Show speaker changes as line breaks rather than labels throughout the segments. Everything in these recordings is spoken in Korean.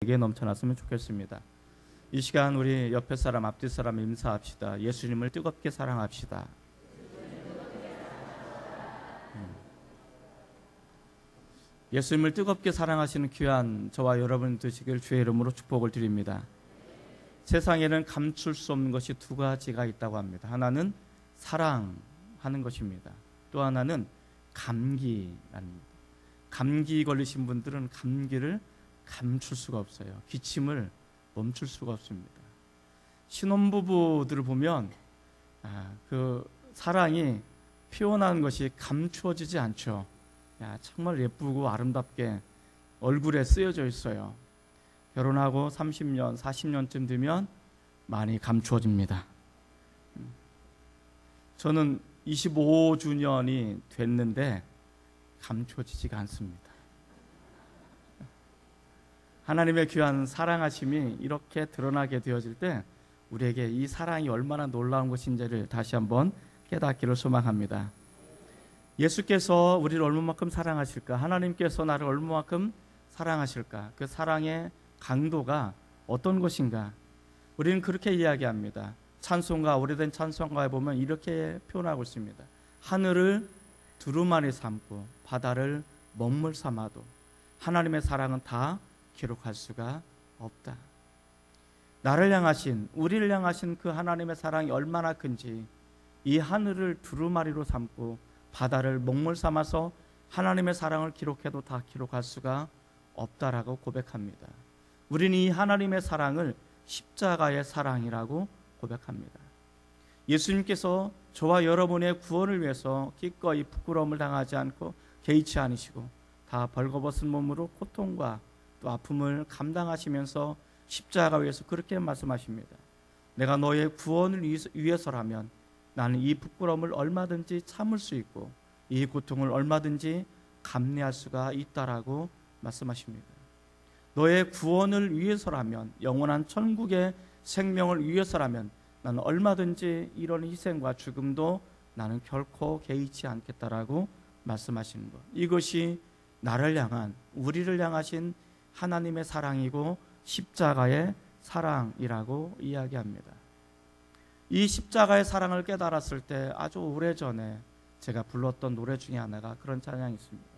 에게 넘쳐났으면 좋겠습니다. 이 시간 우리 옆에 사람 앞뒤 사람 인사합시다. 예수님을 뜨겁게 사랑합시다. 예수님을 뜨겁게 사랑하시는 귀한 저와 여러분 되시길 주의 이름으로 축복을 드립니다. 세상에는 감출 수 없는 것이 두 가지가 있다고 합니다. 하나는 사랑하는 것입니다. 또 하나는 감기랍니다. 감기 걸리신 분들은 감기를 감출 수가 없어요. 기침을 멈출 수가 없습니다. 신혼부부들을 보면 그 사랑이 표현하는 것이 감추어지지 않죠. 정말 예쁘고 아름답게 얼굴에 쓰여져 있어요. 결혼하고 30년, 40년쯤 되면 많이 감추어집니다. 저는 25주년이 됐는데 감추어지지가 않습니다. 하나님의 귀한 사랑하심이 이렇게 드러나게 되어질 때 우리에게 이 사랑이 얼마나 놀라운 것인지를 다시 한번 깨닫기를 소망합니다. 예수께서 우리를 얼마만큼 사랑하실까? 하나님께서 나를 얼마만큼 사랑하실까? 그 사랑의 강도가 어떤 것인가? 우리는 그렇게 이야기합니다. 찬송가, 오래된 찬송가에 보면 이렇게 표현하고 있습니다. 하늘을 두루마리 삼고 바다를 먹물 삼아도 하나님의 사랑은 다 기록할 수가 없다. 나를 향하신, 우리를 향하신 그 하나님의 사랑이 얼마나 큰지 이 하늘을 두루마리로 삼고 바다를 먹물 삼아서 하나님의 사랑을 기록해도 다 기록할 수가 없다라고 고백합니다. 우리는 이 하나님의 사랑을 십자가의 사랑이라고 고백합니다. 예수님께서 저와 여러분의 구원을 위해서 기꺼이 부끄러움을 당하지 않고 개의치 않으시고 다 벌거벗은 몸으로 고통과 또 아픔을 감당하시면서 십자가 위에서 그렇게 말씀하십니다. 내가 너의 구원을 위해서라면 나는 이 부끄러움을 얼마든지 참을 수 있고 이 고통을 얼마든지 감내할 수가 있다라고 말씀하십니다. 너의 구원을 위해서라면, 영원한 천국의 생명을 위해서라면 나는 얼마든지 이런 희생과 죽음도 나는 결코 개의치 않겠다라고 말씀하시는 것. 이것이 나를 향한, 우리를 향하신 하나님의 사랑이고 십자가의 사랑이라고 이야기합니다. 이 십자가의 사랑을 깨달았을 때 아주 오래전에 제가 불렀던 노래 중에 하나가 그런 찬양이 있습니다.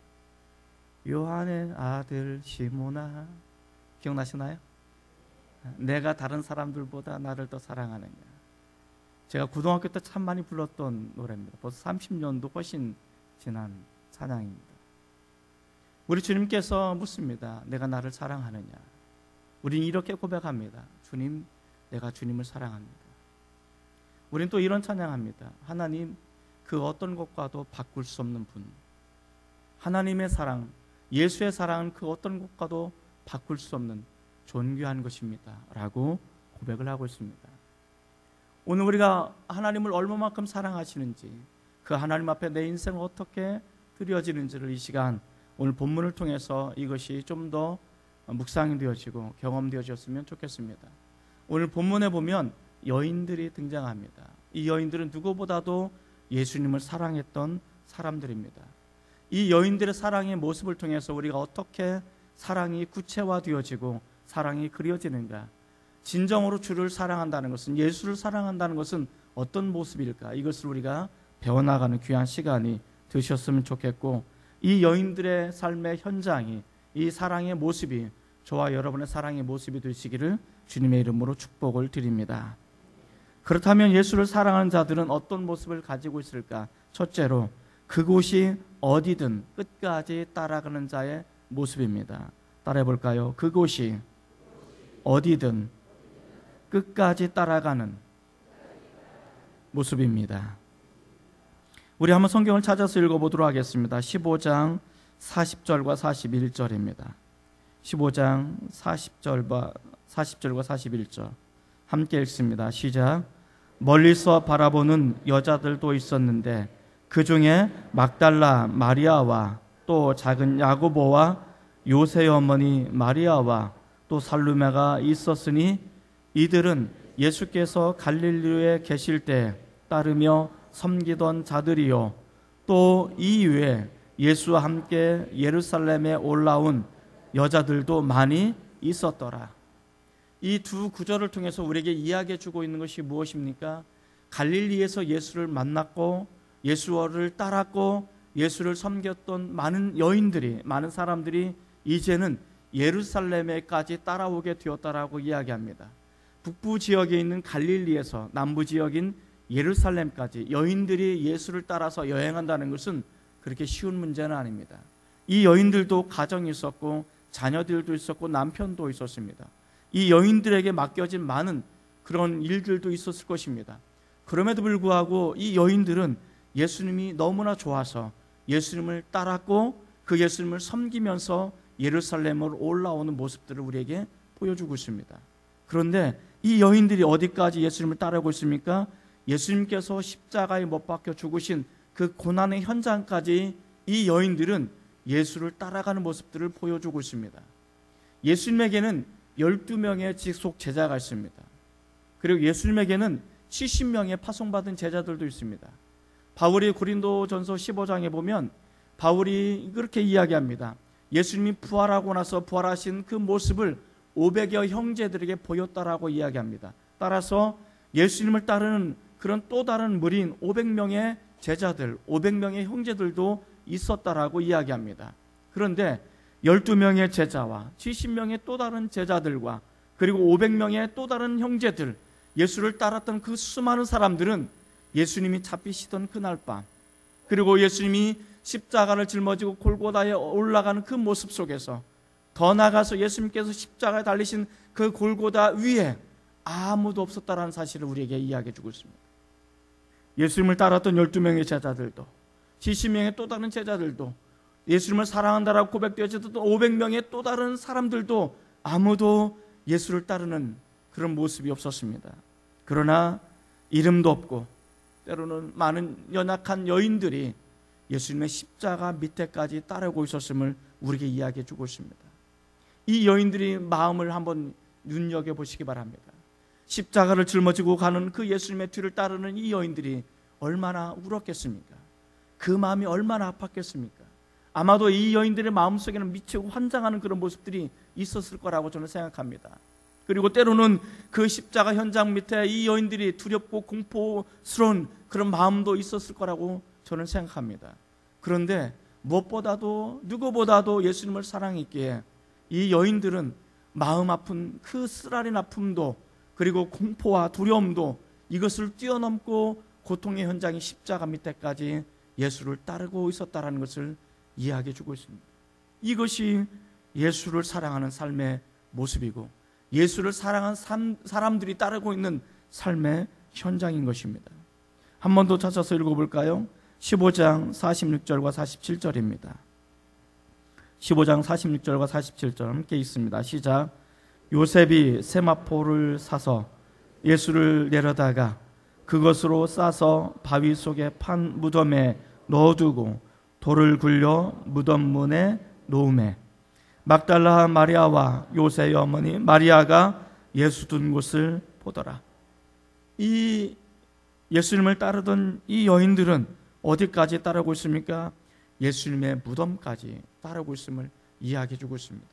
요한의 아들 시몬아, 기억나시나요? 내가 다른 사람들보다 나를 더 사랑하느냐. 제가 고등학교 때 참 많이 불렀던 노래입니다. 벌써 30년도 훨씬 지난 찬양입니다. 우리 주님께서 묻습니다. 내가 나를 사랑하느냐. 우린 이렇게 고백합니다. 주님, 내가 주님을 사랑합니다. 우린 또 이런 찬양합니다. 하나님, 그 어떤 것과도 바꿀 수 없는 분. 하나님의 사랑, 예수의 사랑은 그 어떤 것과도 바꿀 수 없는 존귀한 것입니다. 라고 고백을 하고 있습니다. 오늘 우리가 하나님을 얼마만큼 사랑하시는지, 그 하나님 앞에 내 인생을 어떻게 드려지는지를 이 시간 오늘 본문을 통해서 이것이 좀 더 묵상이 되어지고 경험되어졌으면 좋겠습니다. 오늘 본문에 보면 여인들이 등장합니다. 이 여인들은 누구보다도 예수님을 사랑했던 사람들입니다. 이 여인들의 사랑의 모습을 통해서 우리가 어떻게 사랑이 구체화되어지고 사랑이 그려지는가, 진정으로 주를 사랑한다는 것은, 예수를 사랑한다는 것은 어떤 모습일까, 이것을 우리가 배워나가는 귀한 시간이 되셨으면 좋겠고, 이 여인들의 삶의 현장이, 이 사랑의 모습이 저와 여러분의 사랑의 모습이 되시기를 주님의 이름으로 축복을 드립니다. 그렇다면 예수를 사랑하는 자들은 어떤 모습을 가지고 있을까? 첫째로, 그곳이 어디든 끝까지 따라가는 자의 모습입니다. 따라해 볼까요? 그곳이 어디든 끝까지 따라가는 모습입니다. 우리 한번 성경을 찾아서 읽어보도록 하겠습니다. 15장 40절과 41절입니다. 15장 40절과 41절 함께 읽습니다. 시작. 멀리서 바라보는 여자들도 있었는데 그 중에 막달라 마리아와 또 작은 야고보와 요새의 어머니 마리아와 또 살루메가 있었으니 이들은 예수께서 갈릴리에 계실 때 따르며 섬기던 자들이요, 또 이 이외에 예수와 함께 예루살렘에 올라온 여자들도 많이 있었더라. 이 두 구절을 통해서 우리에게 이야기해 주고 있는 것이 무엇입니까? 갈릴리에서 예수를 만났고 예수를 따랐고 예수를 섬겼던 많은 여인들이, 많은 사람들이 이제는 예루살렘에까지 따라오게 되었다라고 이야기합니다. 북부 지역에 있는 갈릴리에서 남부 지역인 예루살렘까지 여인들이 예수를 따라서 여행한다는 것은 그렇게 쉬운 문제는 아닙니다. 이 여인들도 가정이 있었고 자녀들도 있었고 남편도 있었습니다. 이 여인들에게 맡겨진 많은 그런 일들도 있었을 것입니다. 그럼에도 불구하고 이 여인들은 예수님이 너무나 좋아서 예수님을 따랐고 그 예수님을 섬기면서 예루살렘으로 올라오는 모습들을 우리에게 보여주고 있습니다. 그런데 이 여인들이 어디까지 예수님을 따르고 있습니까? 예수님께서 십자가에 못 박혀 죽으신 그 고난의 현장까지 이 여인들은 예수를 따라가는 모습들을 보여주고 있습니다. 예수님에게는 12명의 직속 제자가 있습니다. 그리고 예수님에게는 70명의 파송받은 제자들도 있습니다. 바울이 고린도전서 15장에 보면 바울이 그렇게 이야기합니다. 예수님이 부활하고 나서 부활하신 그 모습을 500여 형제들에게 보였다라고 이야기합니다. 따라서 예수님을 따르는 그런 또 다른 무리인 500명의 제자들, 500명의 형제들도 있었다라고 이야기합니다. 그런데 12명의 제자와 70명의 또 다른 제자들과 그리고 500명의 또 다른 형제들, 예수를 따랐던 그 수많은 사람들은 예수님이 잡히시던 그날 밤, 그리고 예수님이 십자가를 짊어지고 골고다에 올라가는 그 모습 속에서 더 나아가서 예수님께서 십자가에 달리신 그 골고다 위에 아무도 없었다라는 사실을 우리에게 이야기해 주고 있습니다. 예수님을 따랐던 12명의 제자들도 70명의 또 다른 제자들도 예수님을 사랑한다라고 고백되어졌던 500명의 또 다른 사람들도 아무도 예수를 따르는 그런 모습이 없었습니다. 그러나 이름도 없고 때로는 많은 연약한 여인들이 예수님의 십자가 밑에까지 따르고 있었음을 우리에게 이야기해 주고 있습니다. 이 여인들이 마음을 한번 눈여겨보시기 바랍니다. 십자가를 짊어지고 가는 그 예수님의 뒤를 따르는 이 여인들이 얼마나 울었겠습니까? 그 마음이 얼마나 아팠겠습니까? 아마도 이 여인들의 마음속에는 미치고 환장하는 그런 모습들이 있었을 거라고 저는 생각합니다. 그리고 때로는 그 십자가 현장 밑에 이 여인들이 두렵고 공포스러운 그런 마음도 있었을 거라고 저는 생각합니다. 그런데 무엇보다도 누구보다도 예수님을 사랑했기에 이 여인들은 마음 아픈 그 쓰라린 아픔도 그리고 공포와 두려움도 이것을 뛰어넘고 고통의 현장인 십자가 밑에까지 예수를 따르고 있었다는 것을 이야기해 주고 있습니다. 이것이 예수를 사랑하는 삶의 모습이고 예수를 사랑한 사람들이 따르고 있는 삶의 현장인 것입니다. 한 번 더 찾아서 읽어볼까요? 15장 46절과 47절입니다. 15장 46절과 47절 함께 있습니다. 시작. 요셉이 세마포를 사서 예수를 내려다가 그것으로 싸서 바위 속에 판 무덤에 넣어두고 돌을 굴려 무덤 문에 놓으매 막달라 마리아와 요새의 어머니 마리아가 예수 둔 곳을 보더라. 이 예수님을 따르던 이 여인들은 어디까지 따르고 있습니까? 예수님의 무덤까지 따르고 있음을 이야기해 주고 있습니다.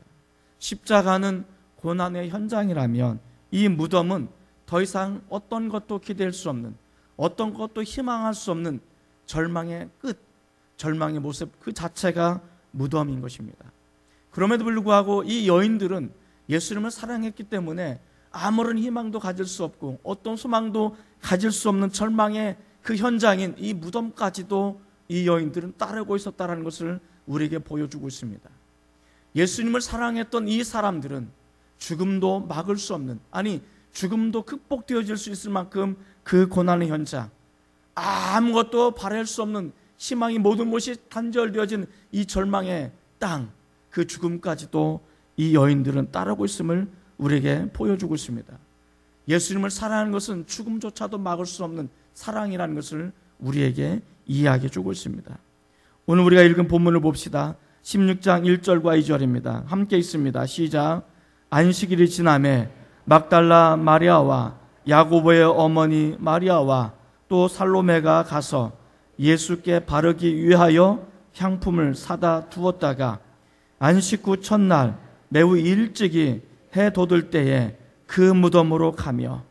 십자가는 고난의 현장이라면 이 무덤은 더 이상 어떤 것도 기대할 수 없는, 어떤 것도 희망할 수 없는 절망의 끝, 절망의 모습 그 자체가 무덤인 것입니다. 그럼에도 불구하고 이 여인들은 예수님을 사랑했기 때문에 아무런 희망도 가질 수 없고 어떤 소망도 가질 수 없는 절망의 그 현장인 이 무덤까지도 이 여인들은 따르고 있었다는 것을 우리에게 보여주고 있습니다. 예수님을 사랑했던 이 사람들은 죽음도 막을 수 없는, 아니 죽음도 극복되어질 수 있을 만큼 그 고난의 현장, 아무것도 바랄 수 없는 희망이 모든 것이 단절되어진 이 절망의 땅, 그 죽음까지도 이 여인들은 따르고 있음을 우리에게 보여주고 있습니다. 예수님을 사랑하는 것은 죽음조차도 막을 수 없는 사랑이라는 것을 우리에게 이야기해 주고 있습니다. 오늘 우리가 읽은 본문을 봅시다. 16장 1절과 2절입니다. 함께 있습니다. 시작. 안식일이 지나매 막달라 마리아와 야고보의 어머니 마리아와 또 살로메가 가서 예수께 바르기 위하여 향품을 사다 두었다가 안식 후 첫날 매우 일찍이 해 돋을 때에 그 무덤으로 가며,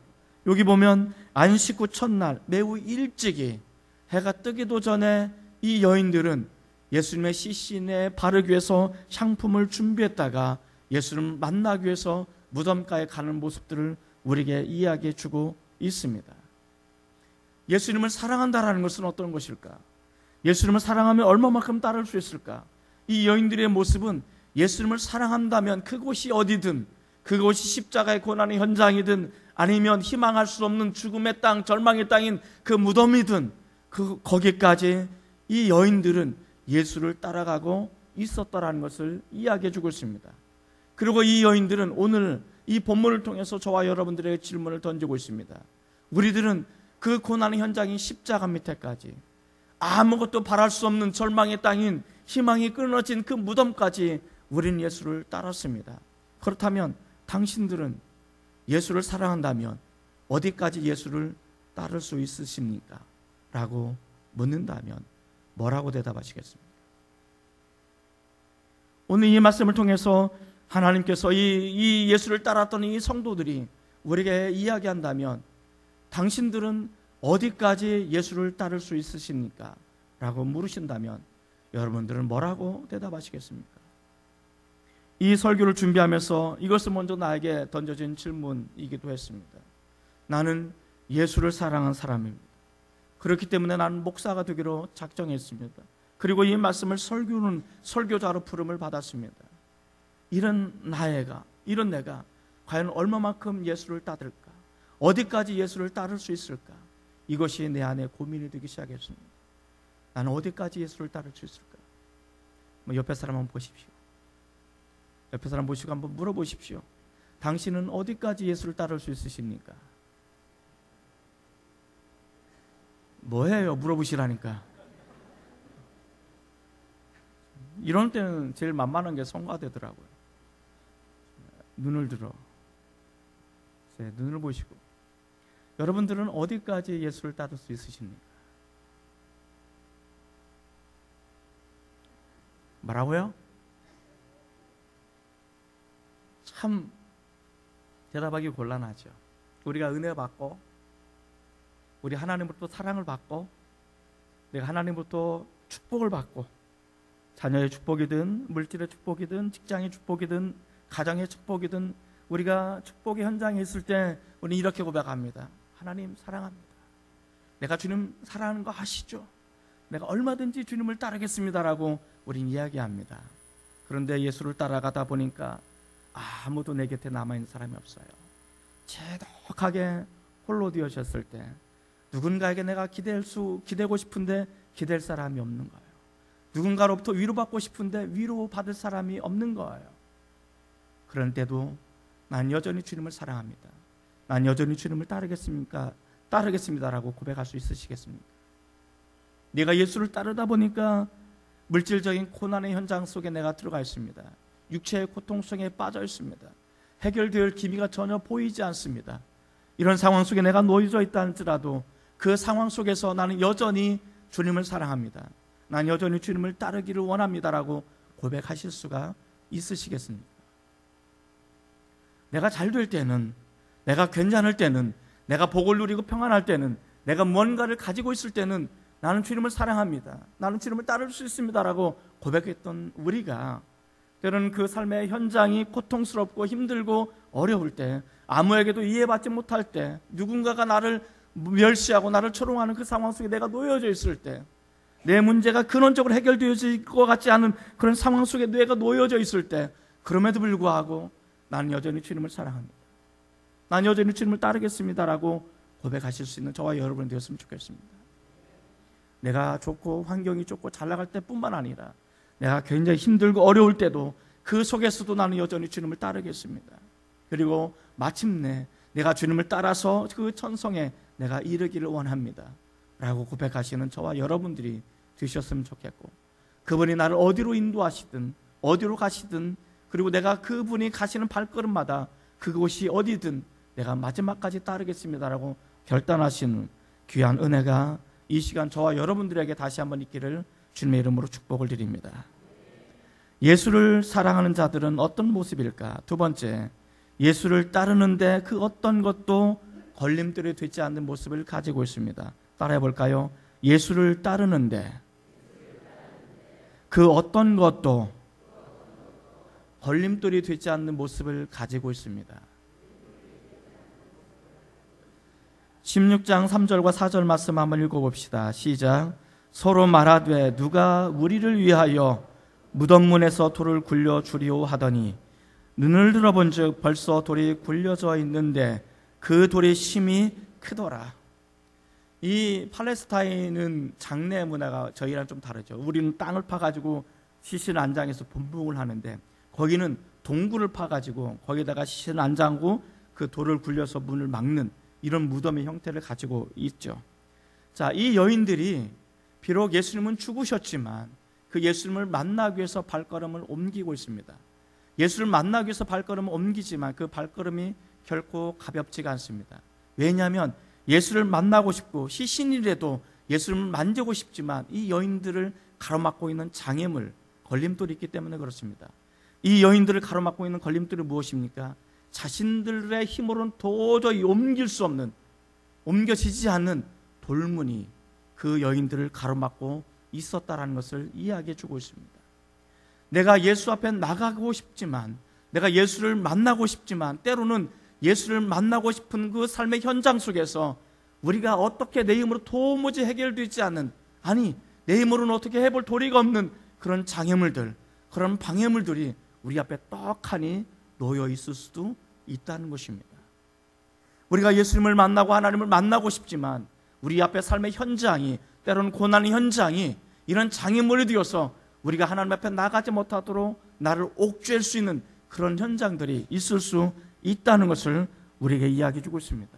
여기 보면 안식 후 첫날 매우 일찍이 해가 뜨기도 전에 이 여인들은 예수님의 시신에 바르기 위해서 향품을 준비했다가 예수님을 만나기 위해서 무덤가에 가는 모습들을 우리에게 이야기해 주고 있습니다. 예수님을 사랑한다라는 것은 어떤 것일까? 예수님을 사랑하면 얼마만큼 따를 수 있을까? 이 여인들의 모습은 예수님을 사랑한다면 그곳이 어디든, 그곳이 십자가의 고난의 현장이든 아니면 희망할 수 없는 죽음의 땅, 절망의 땅인 그 무덤이든 거기까지 이 여인들은 예수를 따라가고 있었다라는 것을 이야기해 주고 있습니다. 그리고 이 여인들은 오늘 이 본문을 통해서 저와 여러분들에게 질문을 던지고 있습니다. 우리들은 그 고난의 현장인 십자가 밑에까지, 아무것도 바랄 수 없는 절망의 땅인 희망이 끊어진 그 무덤까지 우리는 예수를 따랐습니다. 그렇다면 당신들은 예수를 사랑한다면 어디까지 예수를 따를 수 있으십니까? 라고 묻는다면 뭐라고 대답하시겠습니까? 오늘 이 말씀을 통해서 하나님께서 이 예수를 따랐던 이 성도들이 우리에게 이야기한다면 당신들은 어디까지 예수를 따를 수 있으십니까? 라고 물으신다면 여러분들은 뭐라고 대답하시겠습니까? 이 설교를 준비하면서 이것을 먼저 나에게 던져진 질문이기도 했습니다. 나는 예수를 사랑한 사람입니다. 그렇기 때문에 나는 목사가 되기로 작정했습니다. 그리고 이 말씀을 설교자로 부름을 받았습니다. 이런 내가 과연 얼마만큼 예수를 따를까? 어디까지 예수를 따를 수 있을까? 이것이 내 안에 고민이 되기 시작했습니다. 나는 어디까지 예수를 따를 수 있을까? 옆에 사람 한번 보십시오. 옆에 사람 보시고 한번 물어보십시오. 당신은 어디까지 예수를 따를 수 있으십니까? 뭐예요? 물어보시라니까. 이런 때는 제일 만만한 게 성가되더라고요. 눈을 들어. 제 눈을 보시고. 여러분들은 어디까지 예수를 따를 수 있으십니까? 뭐라고요? 참 대답하기 곤란하죠. 우리가 은혜 받고, 우리 하나님으로부터 사랑을 받고, 내가 하나님으로부터 축복을 받고, 자녀의 축복이든 물질의 축복이든 직장의 축복이든 가정의 축복이든 우리가 축복의 현장에 있을 때 우리는 이렇게 고백합니다. 하나님 사랑합니다. 내가 주님 사랑하는 거 아시죠? 내가 얼마든지 주님을 따르겠습니다라고 우리는 이야기합니다. 그런데 예수를 따라가다 보니까 아무도 내 곁에 남아있는 사람이 없어요. 재독하게 홀로 되어졌을 때 누군가에게 내가 기대고 싶은데 기댈 사람이 없는 거예요. 누군가로부터 위로받고 싶은데 위로받을 사람이 없는 거예요. 그런 때도 난 여전히 주님을 사랑합니다. 난 여전히 주님을 따르겠습니다라고 고백할 수 있으시겠습니까? 내가 예수를 따르다 보니까 물질적인 고난의 현장 속에 내가 들어가 있습니다. 육체의 고통 속에 빠져 있습니다. 해결될 기미가 전혀 보이지 않습니다. 이런 상황 속에 내가 놓여져 있다 할지라도 그 상황 속에서 나는 여전히 주님을 사랑합니다. 난 여전히 주님을 따르기를 원합니다라고 고백하실 수가 있으시겠습니까? 내가 잘 될 때는, 내가 괜찮을 때는, 내가 복을 누리고 평안할 때는, 내가 무언가를 가지고 있을 때는 나는 주님을 사랑합니다. 나는 주님을 따를 수 있습니다라고 고백했던 우리가 때로는 그 삶의 현장이 고통스럽고 힘들고 어려울 때, 아무에게도 이해받지 못할 때, 누군가가 나를 멸시하고 나를 조롱하는 그 상황 속에 내가 놓여져 있을 때, 내 문제가 근원적으로 해결되어질 것 같지 않은 그런 상황 속에 내가 놓여져 있을 때, 그럼에도 불구하고 나는 여전히 주님을 사랑합니다. 난 여전히 주님을 따르겠습니다라고 고백하실 수 있는 저와 여러분이 되었으면 좋겠습니다. 내가 좋고 환경이 좋고 잘 나갈 때뿐만 아니라 내가 굉장히 힘들고 어려울 때도 그 속에서도 나는 여전히 주님을 따르겠습니다. 그리고 마침내 내가 주님을 따라서 그 천성에 내가 이르기를 원합니다 라고 고백하시는 저와 여러분들이 되셨으면 좋겠고, 그분이 나를 어디로 인도하시든 어디로 가시든, 그리고 내가 그분이 가시는 발걸음마다 그곳이 어디든 내가 마지막까지 따르겠습니다라고 결단하시는 귀한 은혜가 이 시간 저와 여러분들에게 다시 한번 있기를 주님의 이름으로 축복을 드립니다. 예수를 사랑하는 자들은 어떤 모습일까? 두 번째, 예수를 따르는데 그 어떤 것도 걸림돌이 되지 않는 모습을 가지고 있습니다. 따라해 볼까요? 예수를 따르는데 그 어떤 것도 걸림돌이 되지 않는 모습을 가지고 있습니다. 16장 3절과 4절 말씀 한번 읽어봅시다. 시작. 서로 말하되 누가 우리를 위하여 무덤문에서 돌을 굴려 주리오 하더니 눈을 들어본 즉 벌써 돌이 굴려져 있는데 그 돌이 심히 크더라. 이 팔레스타인은 장례 문화가 저희랑 좀 다르죠. 우리는 땅을 파가지고 시신 안장에서 분봉을 하는데 거기는 동굴을 파가지고 거기다가 시신 안장고 그 돌을 굴려서 문을 막는 이런 무덤의 형태를 가지고 있죠. 자, 이 여인들이 비록 예수님은 죽으셨지만 그 예수님을 만나기 위해서 발걸음을 옮기고 있습니다. 예수를 만나기 위해서 발걸음을 옮기지만 그 발걸음이 결코 가볍지가 않습니다. 왜냐하면 예수를 만나고 싶고 시신이라도 예수님을 만지고 싶지만 이 여인들을 가로막고 있는 장애물, 걸림돌이 있기 때문에 그렇습니다. 이 여인들을 가로막고 있는 걸림돌이 무엇입니까? 자신들의 힘으로는 도저히 옮길 수 없는, 옮겨지지 않는 돌문이 그 여인들을 가로막고 있었다라는 것을 이야기해 주고 있습니다. 내가 예수 앞에 나가고 싶지만, 내가 예수를 만나고 싶지만, 때로는 예수를 만나고 싶은 그 삶의 현장 속에서 우리가 어떻게 내 힘으로 도무지 해결되지 않는, 아니 내 힘으로는 어떻게 해볼 도리가 없는 그런 장애물들, 그런 방해물들이 우리 앞에 떡하니 놓여 있을 수도 있다는 것입니다. 우리가 예수님을 만나고 하나님을 만나고 싶지만 우리 앞에 삶의 현장이, 때로는 고난의 현장이 이런 장애물이 되어서 우리가 하나님 앞에 나가지 못하도록 나를 옥죄할 수 있는 그런 현장들이 있을 수 있다는 것을 우리에게 이야기해 주고 있습니다.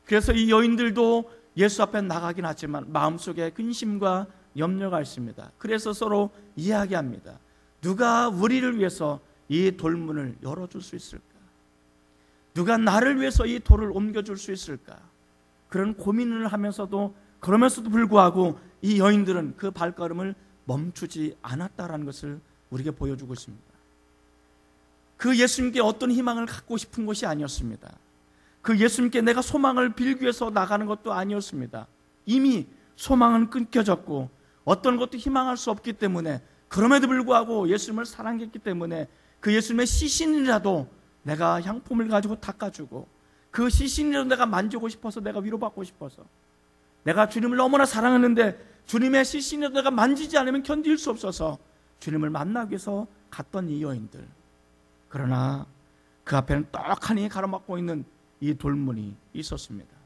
그래서 이 여인들도 예수 앞에 나가긴 하지만 마음속에 근심과 염려가 있습니다. 그래서 서로 이야기합니다. 누가 우리를 위해서 이 돌문을 열어줄 수 있을까? 누가 나를 위해서 이 돌을 옮겨줄 수 있을까? 그런 고민을 하면서도, 그러면서도 불구하고 이 여인들은 그 발걸음을 멈추지 않았다라는 것을 우리에게 보여주고 있습니다. 그 예수님께 어떤 희망을 갖고 싶은 것이 아니었습니다. 그 예수님께 내가 소망을 빌기 위해서 나가는 것도 아니었습니다. 이미 소망은 끊겨졌고 어떤 것도 희망할 수 없기 때문에, 그럼에도 불구하고 예수님을 사랑했기 때문에 그 예수님의 시신이라도 내가 향품을 가지고 닦아주고, 그 시신이라도 내가 만지고 싶어서, 내가 위로받고 싶어서, 내가 주님을 너무나 사랑하는데 주님의 시신이라도 내가 만지지 않으면 견딜 수 없어서 주님을 만나기 위해서 갔던 이 여인들. 그러나 그 앞에는 떡하니 가로막고 있는 이 돌문이 있었습니다.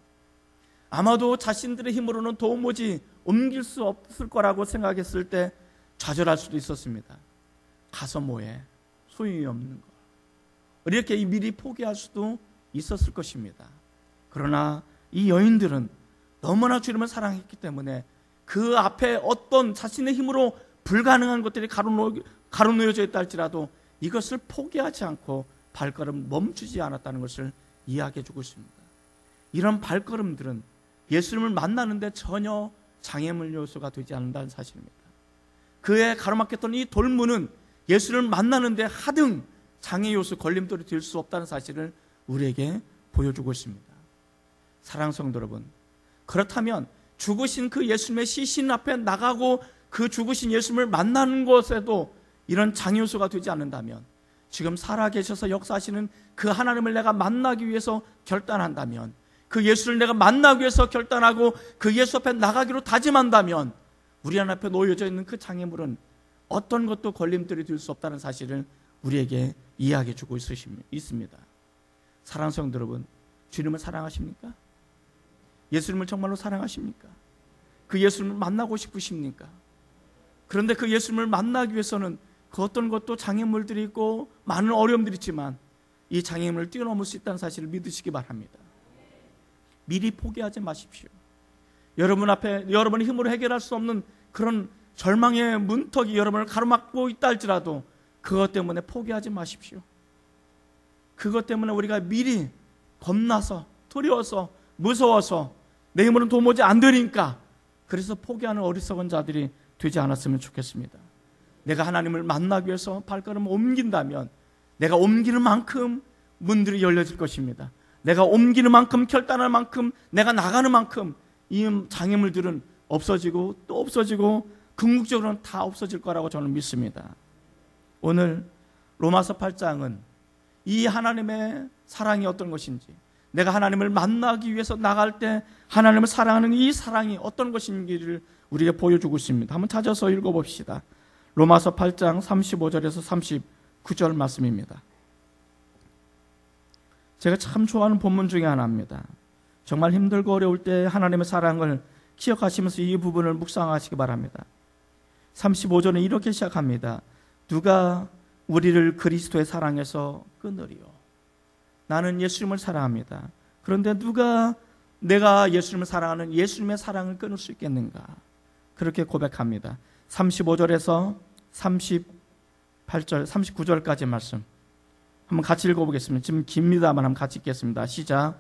아마도 자신들의 힘으로는 도무지 옮길 수 없을 거라고 생각했을 때 좌절할 수도 있었습니다. 가서 뭐해? 소용이 없는 거. 이렇게 미리 포기할 수도 있었을 것입니다. 그러나 이 여인들은 너무나 주님을 사랑했기 때문에 그 앞에 어떤 자신의 힘으로 불가능한 것들이 가로놓여져 있다 할지라도 이것을 포기하지 않고 발걸음 멈추지 않았다는 것을 이야기해 주고 있습니다. 이런 발걸음들은 예수님을 만나는데 전혀 장애물 요소가 되지 않는다는 사실입니다. 그의 가로막혔던 이 돌문은 예수를 만나는데 하등 장애 요소, 걸림돌이 될 수 없다는 사실을 우리에게 보여주고 있습니다. 사랑하는 성도 여러분, 그렇다면 죽으신 그 예수님의 시신 앞에 나가고 그 죽으신 예수님을 만나는 것에도 이런 장애 요소가 되지 않는다면, 지금 살아계셔서 역사하시는 그 하나님을 내가 만나기 위해서 결단한다면, 그 예수를 내가 만나기 위해서 결단하고 그 예수 앞에 나가기로 다짐한다면, 우리 앞에 놓여져 있는 그 장애물은 어떤 것도 걸림돌이 될 수 없다는 사실을 우리에게 이야기해 주고 있습니다. 사랑하는 성도 여러분, 주님을 사랑하십니까? 예수님을 정말로 사랑하십니까? 그 예수님을 만나고 싶으십니까? 그런데 그 예수님을 만나기 위해서는 그 어떤 것도 장애물들이 있고 많은 어려움들이 있지만 이 장애물을 뛰어넘을 수 있다는 사실을 믿으시기 바랍니다. 미리 포기하지 마십시오. 여러분 앞에 여러분의 힘으로 해결할 수 없는 그런 절망의 문턱이 여러분을 가로막고 있다 할지라도 그것 때문에 포기하지 마십시오. 그것 때문에 우리가 미리 겁나서, 두려워서, 무서워서 내 힘으로는 도무지 안 되니까 그래서 포기하는 어리석은 자들이 되지 않았으면 좋겠습니다. 내가 하나님을 만나기 위해서 발걸음을 옮긴다면 내가 옮기는 만큼 문들이 열려질 것입니다. 내가 옮기는 만큼, 결단할 만큼, 내가 나가는 만큼 이 장애물들은 없어지고 또 없어지고 궁극적으로는 다 없어질 거라고 저는 믿습니다. 오늘 로마서 8장은 이 하나님의 사랑이 어떤 것인지, 내가 하나님을 만나기 위해서 나갈 때 하나님을 사랑하는 이 사랑이 어떤 것인지를 우리에게 보여주고 있습니다. 한번 찾아서 읽어봅시다. 로마서 8장 35절에서 39절 말씀입니다. 제가 참 좋아하는 본문 중에 하나입니다. 정말 힘들고 어려울 때 하나님의 사랑을 기억하시면서 이 부분을 묵상하시기 바랍니다. 35절은 이렇게 시작합니다. 누가 우리를 그리스도의 사랑에서 끊으리요. 나는 예수님을 사랑합니다. 그런데 누가 내가 예수님을 사랑하는 예수님의 사랑을 끊을 수 있겠는가? 그렇게 고백합니다. 35절에서 38절, 39절까지 말씀 한번 같이 읽어보겠습니다. 지금 깁니다만 한번 같이 읽겠습니다. 시작.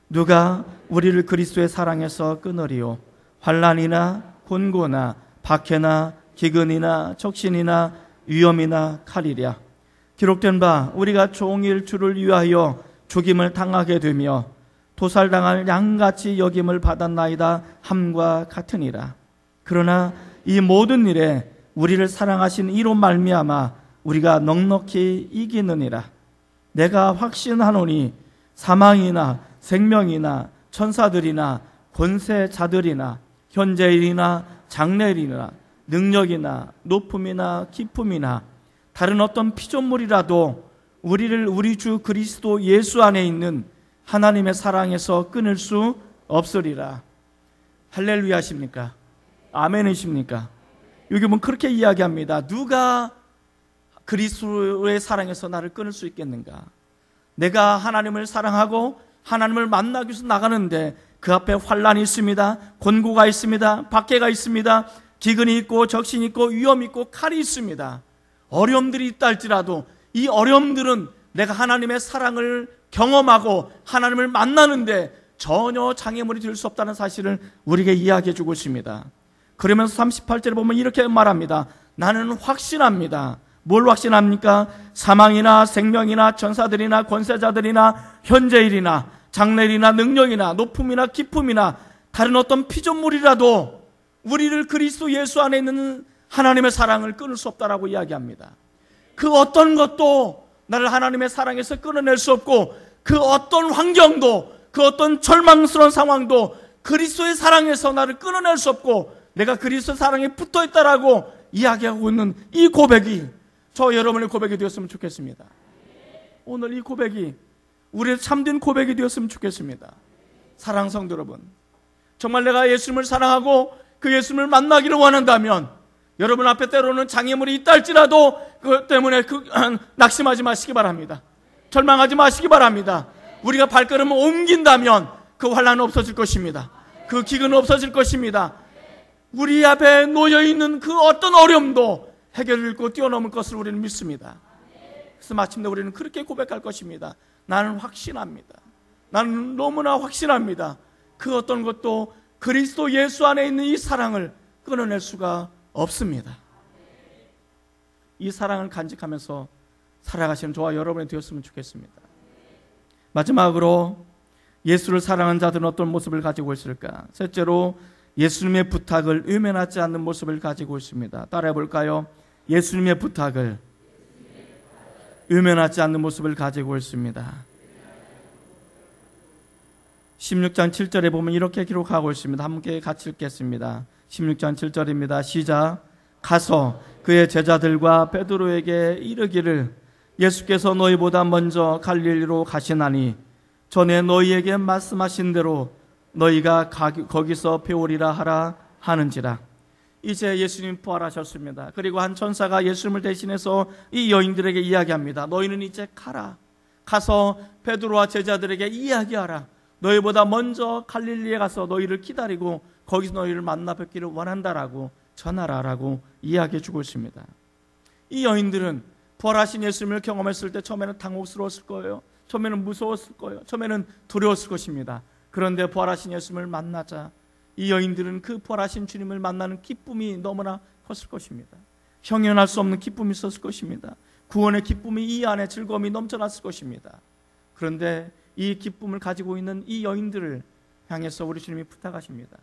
누가 우리를 그리스도의 사랑에서 끊으리요. 환난이나 곤고나 박해나 기근이나 적신이나 위험이나 칼이랴. 기록된 바 우리가 종일 주를 위하여 죽임을 당하게 되며 도살당할 양같이 여김을 받았나이다 함과 같으니라. 그러나 이 모든 일에 우리를 사랑하신 이로 말미암아 우리가 넉넉히 이기느니라. 내가 확신하노니 사망이나 생명이나 천사들이나 권세자들이나 현재일이나 장래일이나 능력이나 높음이나 깊음이나 다른 어떤 피조물이라도 우리를 우리 주 그리스도 예수 안에 있는 하나님의 사랑에서 끊을 수 없으리라. 할렐루야십니까? 아멘이십니까? 여기 보면 그렇게 이야기합니다. 누가 그리스도의 사랑에서 나를 끊을 수 있겠는가? 내가 하나님을 사랑하고 하나님을 만나기 위해서 나가는데 그 앞에 환난이 있습니다. 곤고가 있습니다. 박해가 있습니다. 기근이 있고 적신이 있고 위험이 있고 칼이 있습니다. 어려움들이 있다 할지라도 이 어려움들은 내가 하나님의 사랑을 경험하고 하나님을 만나는데 전혀 장애물이 될 수 없다는 사실을 우리에게 이야기해 주고 있습니다. 그러면서 38절에 보면 이렇게 말합니다. 나는 확신합니다. 뭘 확신합니까? 사망이나 생명이나 천사들이나 권세자들이나 현재일이나 장래일이나 능력이나 높음이나 깊음이나 다른 어떤 피조물이라도 우리를 그리스도 예수 안에 있는 하나님의 사랑을 끊을 수 없다라고 이야기합니다. 그 어떤 것도 나를 하나님의 사랑에서 끊어낼 수 없고 그 어떤 환경도 그 어떤 절망스러운 상황도 그리스도의 사랑에서 나를 끊어낼 수 없고 내가 그리스도 사랑에 붙어있다라고 이야기하고 있는 이 고백이 저 여러분의 고백이 되었으면 좋겠습니다. 오늘 이 고백이 우리의 참된 고백이 되었으면 좋겠습니다. 사랑하는 성도 여러분, 정말 내가 예수님을 사랑하고 그 예수님을 만나기를 원한다면 여러분 앞에 때로는 장애물이 있다 할지라도 그것 때문에 낙심하지 마시기 바랍니다. 절망하지 마시기 바랍니다. 우리가 발걸음을 옮긴다면 그 환난은 없어질 것입니다. 그 기근은 없어질 것입니다. 우리 앞에 놓여있는 그 어떤 어려움도 해결을 잃고 뛰어넘을 것을 우리는 믿습니다. 그래서 마침내 우리는 그렇게 고백할 것입니다. 나는 확신합니다. 나는 너무나 확신합니다. 그 어떤 것도 그리스도 예수 안에 있는 이 사랑을 끊어낼 수가 없습니다. 이 사랑을 간직하면서 살아가시는 저와 여러분이 되었으면 좋겠습니다. 마지막으로 예수를 사랑하는 자들은 어떤 모습을 가지고 있을까? 셋째로 예수님의 부탁을 외면하지 않는 모습을 가지고 있습니다. 따라해 볼까요? 예수님의 부탁을 외면하지 않는 모습을 가지고 있습니다. 16장 7절에 보면 이렇게 기록하고 있습니다. 함께 같이 읽겠습니다. 16장 7절입니다. 시작. 가서 그의 제자들과 베드로에게 이르기를 예수께서 너희보다 먼저 갈릴리로 가시나니 전에 너희에게 말씀하신 대로 너희가 거기서 배우리라 하라 하는지라. 이제 예수님 부활하셨습니다. 그리고 한 천사가 예수님을 대신해서 이 여인들에게 이야기합니다. 너희는 이제 가라. 가서 베드로와 제자들에게 이야기하라. 너희보다 먼저 갈릴리에 가서 너희를 기다리고 거기서 너희를 만나 뵙기를 원한다라고 전하라라고 이야기해 주고 있습니다. 이 여인들은 부활하신 예수님을 경험했을 때 처음에는 당혹스러웠을 거예요. 처음에는 무서웠을 거예요. 처음에는 두려웠을 것입니다. 그런데 부활하신 예수님을 만나자 이 여인들은 그 부활하신 주님을 만나는 기쁨이 너무나 컸을 것입니다. 형연할 수 없는 기쁨이 있었을 것입니다. 구원의 기쁨이 이 안에 즐거움이 넘쳐났을 것입니다. 그런데 이 기쁨을 가지고 있는 이 여인들을 향해서 우리 주님이 부탁하십니다.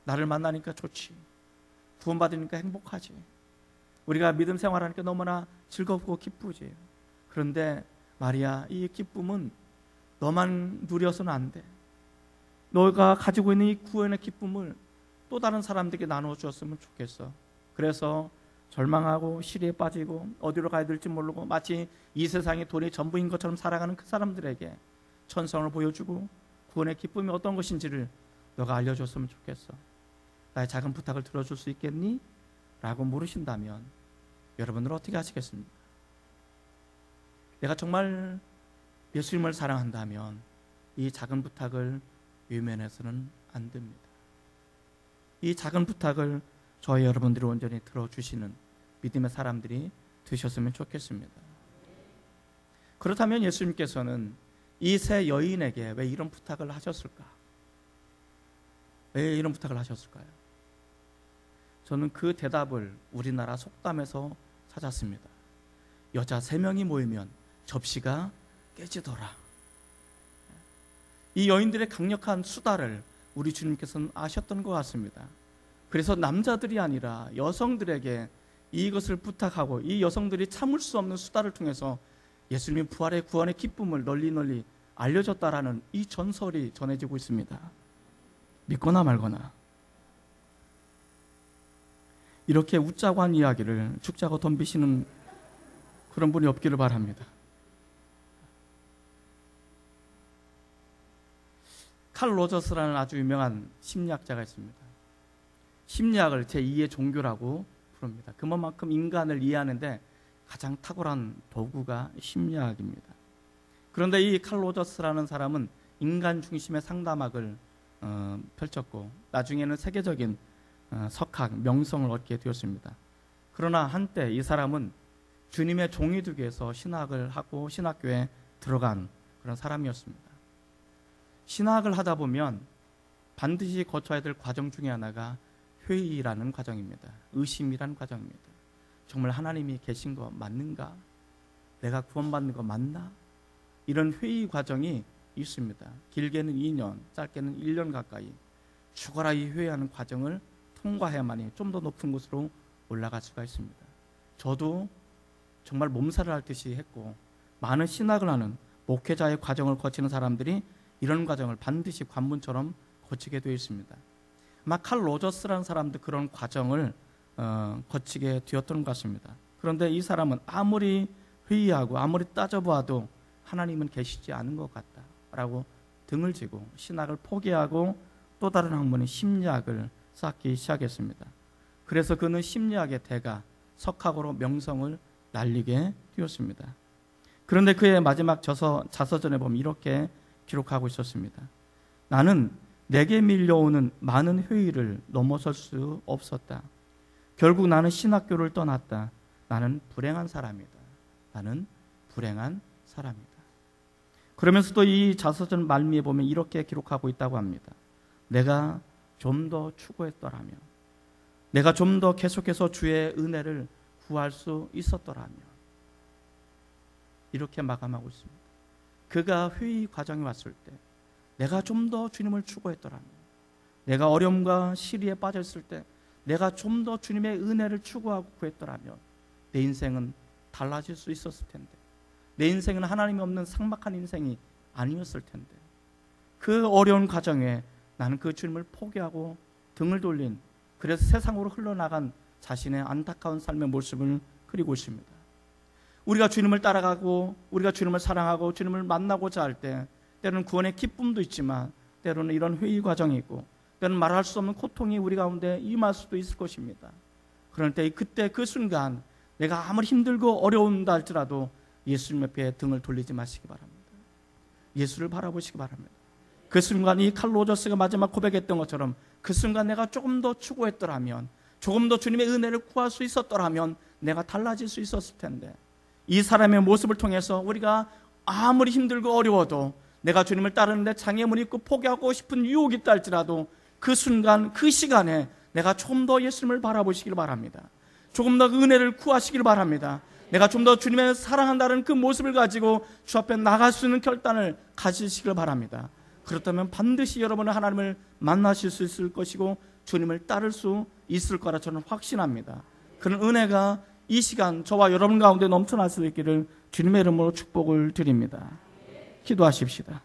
나를 만나니까 좋지. 구원받으니까 행복하지. 우리가 믿음 생활하니까 너무나 즐겁고 기쁘지. 그런데 마리아, 이 기쁨은 너만 누려서는 안 돼. 너가 가지고 있는 이 구원의 기쁨을 또 다른 사람들에게 나누어 주었으면 좋겠어. 그래서 절망하고 시리에 빠지고 어디로 가야 될지 모르고 마치 이 세상의 돈이 전부인 것처럼 살아가는 그 사람들에게 천성을 보여주고 구원의 기쁨이 어떤 것인지를 너가 알려줬으면 좋겠어. 나의 작은 부탁을 들어줄 수 있겠니? 라고 물으신다면 여러분들 어떻게 하시겠습니까? 내가 정말 예수님을 사랑한다면 이 작은 부탁을 외면해서는 안 됩니다. 이 작은 부탁을 저희 여러분들이 온전히 들어주시는 믿음의 사람들이 되셨으면 좋겠습니다. 그렇다면 예수님께서는 이 세 여인에게 왜 이런 부탁을 하셨을까? 왜 이런 부탁을 하셨을까요? 저는 그 대답을 우리나라 속담에서 찾았습니다. 여자 3명이 모이면 접시가 깨지더라. 이 여인들의 강력한 수다를 우리 주님께서는 아셨던 것 같습니다. 그래서 남자들이 아니라 여성들에게 이것을 부탁하고 이 여성들이 참을 수 없는 수다를 통해서 예수님의 부활의 구원의 기쁨을 널리 알려줬다라는 이 전설이 전해지고 있습니다. 믿거나 말거나. 이렇게 웃자고 한 이야기를 죽자고 덤비시는 그런 분이 없기를 바랍니다. 칼 로저스라는 아주 유명한 심리학자가 있습니다. 심리학을 제2의 종교라고 부릅니다. 그만큼 인간을 이해하는데 가장 탁월한 도구가 심리학입니다. 그런데 이 칼 로저스라는 사람은 인간 중심의 상담학을 펼쳤고 나중에는 세계적인 석학, 명성을 얻게 되었습니다. 그러나 한때 이 사람은 주님의 종이 되기 위해서 신학을 하고 신학교에 들어간 그런 사람이었습니다. 신학을 하다 보면 반드시 거쳐야 될 과정 중에 하나가 회의라는 과정입니다. 의심이라는 과정입니다. 정말 하나님이 계신 거 맞는가? 내가 구원받는 거 맞나? 이런 회의 과정이 있습니다. 길게는 2년, 짧게는 1년 가까이 죽어라 이 회의하는 과정을 통과해야만이 좀 더 높은 곳으로 올라갈 수가 있습니다. 저도 정말 몸살을 앓듯이 했고 많은 신학을 하는 목회자의 과정을 거치는 사람들이 이런 과정을 반드시 관문처럼 거치게 되어 있습니다. 아마 칼 로저스라는 사람도 그런 과정을 거치게 되었던 것 같습니다. 그런데 이 사람은 아무리 회의하고 아무리 따져보아도 하나님은 계시지 않은 것 같다라고 등을 지고 신학을 포기하고 또 다른 학문인 심리학을 쌓기 시작했습니다. 그래서 그는 심리학의 대가, 석학으로 명성을 날리게 되었습니다. 그런데 그의 마지막 자서전에 보면 이렇게 기록하고 있었습니다. 나는 내게 밀려오는 많은 회의를 넘어설 수 없었다. 결국 나는 신학교를 떠났다. 나는 불행한 사람이다. 나는 불행한 사람이다. 그러면서도 이 자서전 말미에 보면 이렇게 기록하고 있다고 합니다. 내가 좀 더 추구했더라면, 내가 좀 더 계속해서 주의 은혜를 구할 수 있었더라면, 이렇게 마감하고 있습니다. 그가 회의 과정에 왔을 때 내가 좀 더 주님을 추구했더라면, 내가 어려움과 시리에 빠졌을 때 내가 좀 더 주님의 은혜를 추구하고 구했더라면 내 인생은 달라질 수 있었을 텐데, 내 인생은 하나님이 없는 삭막한 인생이 아니었을 텐데, 그 어려운 과정에 나는 그 주님을 포기하고 등을 돌린, 그래서 세상으로 흘러나간 자신의 안타까운 삶의 모습을 그리고 있습니다. 우리가 주님을 따라가고 우리가 주님을 사랑하고 주님을 만나고자 할 때 때로는 구원의 기쁨도 있지만 때로는 이런 회의 과정이 있고 때로는 말할 수 없는 고통이 우리 가운데 임할 수도 있을 것입니다. 그럴 때 그때 그 순간 내가 아무리 힘들고 어려운다 할지라도 예수님 옆에 등을 돌리지 마시기 바랍니다. 예수를 바라보시기 바랍니다. 그 순간 이 칼 로저스가 마지막 고백했던 것처럼 그 순간 내가 조금 더 추구했더라면, 조금 더 주님의 은혜를 구할 수 있었더라면 내가 달라질 수 있었을 텐데, 이 사람의 모습을 통해서 우리가 아무리 힘들고 어려워도 내가 주님을 따르는데 장애물이 있고 포기하고 싶은 유혹이 있다 할지라도 그 순간 그 시간에 내가 조금 더 예수님을 바라보시길 바랍니다. 조금 더 은혜를 구하시길 바랍니다. 내가 좀 더 주님을 사랑한다는 그 모습을 가지고 주 앞에 나갈 수 있는 결단을 가지시길 바랍니다. 그렇다면 반드시 여러분은 하나님을 만나실 수 있을 것이고 주님을 따를 수 있을 거라 저는 확신합니다. 그런 은혜가 이 시간 저와 여러분 가운데 넘쳐날 수 있기를 주님의 이름으로 축복을 드립니다. 기도하십시다.